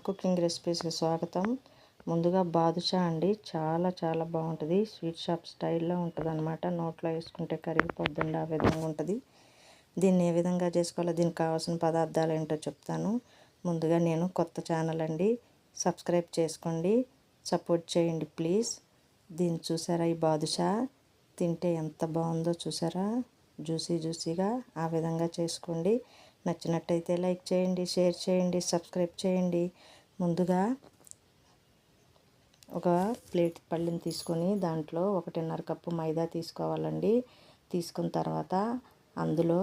Cooking రెసిపీస్కి స్వాగతం. ముందుగా బాదుషా అండి, చాలా చాలా బాగుంటుంది. స్వీట్ షాప్ స్టైల్లో ఉంటుంది అనమాట. నోట్లో వేసుకుంటే కరిగిపోద్దండి, ఆ విధంగా ఉంటుంది. దీన్ని ఏ విధంగా చేసుకోవాలో, దీనికి కావాల్సిన పదార్థాలు ఏంటో చెప్తాను. ముందుగా నేను కొత్త ఛానల్ అండి, సబ్స్క్రైబ్ చేసుకోండి, సపోర్ట్ చేయండి ప్లీజ్. దీన్ని చూసారా, ఈ బాదుషా తింటే ఎంత బాగుందో చూసారా, జ్యూసీగా. ఆ విధంగా చేసుకోండి. నచ్చినట్టయితే లైక్ చేయండి, షేర్ చేయండి, సబ్స్క్రైబ్ చేయండి. ముందుగా ఒక ప్లేట్ పళ్ళెం తీసుకొని దాంట్లో 1.5 కప్పు మైదా తీసుకోవాలండి. తీసుకున్న తర్వాత అందులో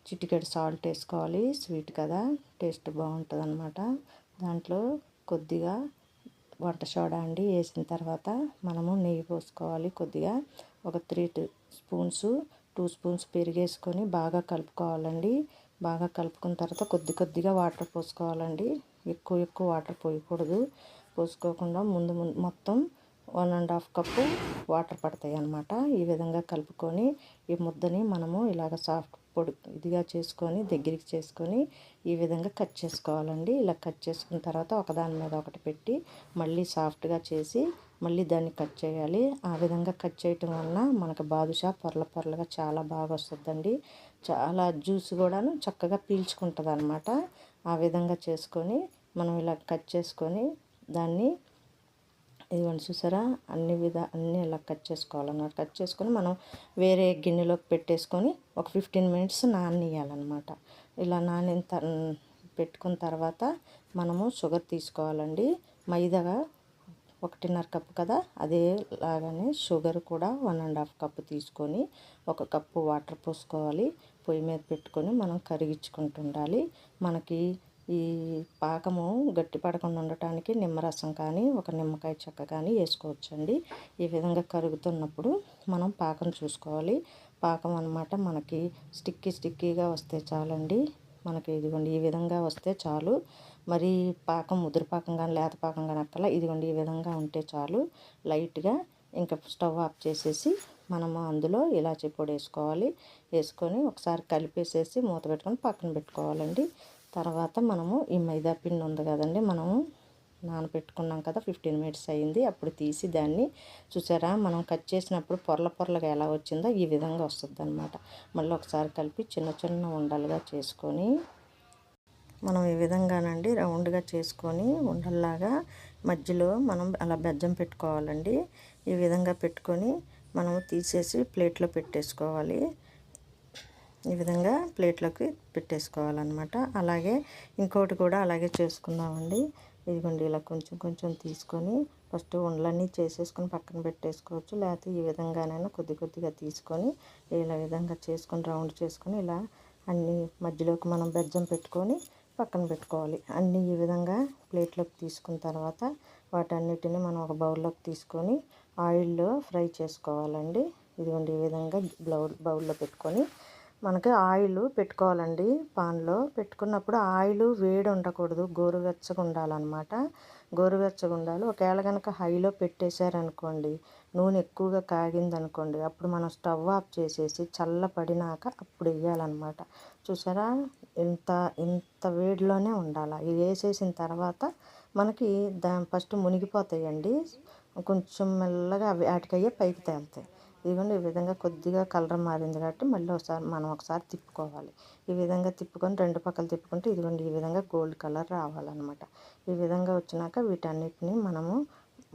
చిటికెడు సాల్ట్ వేసుకోవాలి. స్వీట్ కదా, టేస్ట్ బాగుంటుంది అన్నమాట. దాంట్లో కొద్దిగా వంట సోడా అండి వేసిన తర్వాత మనము నెయ్యి పోసుకోవాలి. కొద్దిగా ఒక 3 స్పూన్స్ 2 స్పూన్స్ పెరిగేసుకొని బాగా కలుపుకోవాలండి. బాగా కలుపుకున్న తర్వాత కొద్దిగా వాటర్ పోసుకోవాలండి. ఎక్కువ వాటర్ పోయకూడదు. పోసుకోకుండా ముందు మొత్తం 1.5 కప్పు వాటర్ పడతాయి అన్నమాట. ఈ విధంగా కలుపుకొని ఈ ముద్దని మనము ఇలాగ సాఫ్ట్ పొడి ఇదిగా చేసుకొని దగ్గరికి చేసుకొని ఈ విధంగా కట్ చేసుకోవాలండి. ఇలా కట్ చేసుకున్న తర్వాత ఒకదాని మీద ఒకటి పెట్టి మళ్ళీ సాఫ్ట్గా చేసి మళ్ళీ దాన్ని కట్ చేయాలి. ఆ విధంగా కట్ చేయటం వలన మనకు బాదుషా పొరలుగా చాలా బాగా వస్తుందండి. చాలా జ్యూస్ కూడాను చక్కగా పీల్చుకుంటుంది అనమాట. ఆ విధంగా చేసుకొని మనం ఇలా కట్ చేసుకొని దాన్ని ఇదిగోండి చూసారా, అన్నీ ఇలా కట్ చేసుకోవాలన్నమాట. కట్ చేసుకొని మనం వేరే గిన్నెలోకి పెట్టేసుకొని ఒక 15 మినిట్స్ నాననియాలన్నమాట. ఇలా పెట్టుకున్న తర్వాత మనము షుగర్ తీసుకోవాలండి. మైదాగా 1.5 కప్పు కదా, అదే లాగానే షుగర్ కూడా 1.5 కప్పు తీసుకొని 1 కప్పు వాటర్ పోసుకోవాలి. పొయ్యి మీద పెట్టుకొని మనం కరిగించుకుంటూ ఉండాలి. మనకి ఈ పాకము గట్టి పడకుండా ఉండటానికి నిమ్మరసం కానీ ఒక నిమ్మకాయ చెక్క కానీ వేసుకోవచ్చండి. ఈ విధంగా కరుగుతున్నప్పుడు మనం పాకం చూసుకోవాలి. పాకం అన్నమాట మనకి స్టిక్కీగా వస్తే చాలండి. మనకి ఇదిగోండి ఈ విధంగా వస్తే చాలు. మరి పాకం ముదురు పాకం కానీ లేత పాకం కానీ అక్కల, ఇదిగోండి ఈ విధంగా ఉంటే చాలు. లైట్గా ఇంకా స్టవ్ ఆఫ్ చేసేసి మనము అందులో ఇలాచీ పొడి వేసుకొని ఒకసారి కలిపేసేసి మూత పెట్టుకొని పక్కన పెట్టుకోవాలండి. తర్వాత మనము ఈ మైదా పిండి ఉంది కదండి, మనము నానబెట్టుకున్నాం కదా, 15 మినిట్స్ అయింది. అప్పుడు తీసి దాన్ని చూసారా, మనం కట్ చేసినప్పుడు పొరలుగా ఎలా వచ్చిందో ఈ విధంగా వస్తుంది అనమాట. మళ్ళీ ఒకసారి కలిపి చిన్న ఉండలుగా చేసుకొని మనం ఈ విధంగానండి రౌండ్గా చేసుకొని ఉండల్లాగా మధ్యలో మనం అలా బెజ్జం పెట్టుకోవాలండి. ఈ విధంగా పెట్టుకొని మనము తీసేసి ప్లేట్లో పెట్టేసుకోవాలి. ఈ విధంగా ప్లేట్లోకి పెట్టేసుకోవాలన్నమాట. అలాగే ఇంకోటి కూడా అలాగే చేసుకుందామండి. ఇదిగోండి ఇలా కొంచెం తీసుకొని ఫస్ట్ ఉండలన్నీ చేసేసుకొని పక్కన పెట్టేసుకోవచ్చు. లేకపోతే ఈ విధంగానైనా కొద్దిగా తీసుకొని ఇలా విధంగా చేసుకొని రౌండ్ చేసుకొని ఇలా అన్నీ మధ్యలోకి మనం బెజ్జం పెట్టుకొని పక్కన పెట్టుకోవాలి. అన్నీ ఈ విధంగా ప్లేట్లోకి తీసుకున్న తర్వాత వాటన్నిటిని మనం ఒక బౌల్లోకి తీసుకొని ఆయిల్లో ఫ్రై చేసుకోవాలండి. ఇదిగోండి ఈ విధంగా బౌల్లో పెట్టుకొని మనకి ఆయిల్ పెట్టుకోవాలండి. పాన్లో పెట్టుకున్నప్పుడు ఆయిల్ వేడి ఉండకూడదు, గోరువెచ్చగా ఉండాలన్నమాట. గోరువెచ్చగా ఉండాలి. ఒకవేళ కనుక హైలో పెట్టేశారనుకోండి, నూనె ఎక్కువగా కాగిందనుకోండి, అప్పుడు మనం స్టవ్ ఆఫ్ చేసేసి చల్లపడినాక అప్పుడు వేయాలన్నమాట. చూసారా, ఇంత వేడిలోనే ఉండాలి. ఇది వేసేసిన తర్వాత మనకి ఫస్ట్ మునిగిపోతాయండి. కొంచెం మెల్లగా వాటికయ్యే పైకి తేలుతాయి. ఇదిగోండి ఈ విధంగా కొద్దిగా కలర్ మారింది కాబట్టి మళ్ళీ మనం ఒకసారి తిప్పుకోవాలి. ఈ విధంగా తిప్పుకొని 2 పక్కలు తిప్పుకుంటే ఇదిగోండి ఈ విధంగా గోల్డ్ కలర్ రావాలన్నమాట. ఈ విధంగా వచ్చినాక వీటన్నిటిని మనము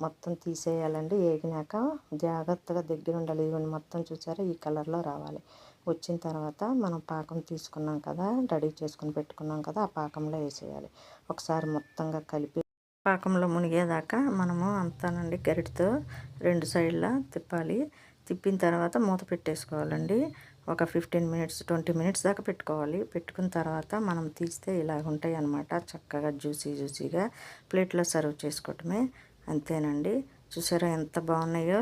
మొత్తం తీసేయాలండి. వేగినాక జాగ్రత్తగా దగ్గర ఉండాలి. ఇదిగోండి మొత్తం చూసారా, ఈ కలర్లో రావాలి. వచ్చిన తర్వాత మనం పాకం తీసుకున్నాం కదా, రెడీ చేసుకుని పెట్టుకున్నాం కదా, ఆ పాకంలో వేసేయాలి. ఒకసారి మొత్తంగా కలిపి పాకంలో మునిగేదాకా మనము అంతానండి గరిటతో 2 సైడ్లా తిప్పాలి. తిప్పిన తర్వాత మూత పెట్టేసుకోవాలండి. ఒక 15 మినిట్స్ 20 మినిట్స్ దాకా పెట్టుకోవాలి. పెట్టుకున్న తర్వాత మనం తీస్తే ఇలా ఉంటాయి అన్నమాట. చక్కగా జ్యూసీగా ప్లేట్లో సర్వ్ చేసుకోవటమే. అంతేనండి. చూసారా ఎంత బాగున్నాయో.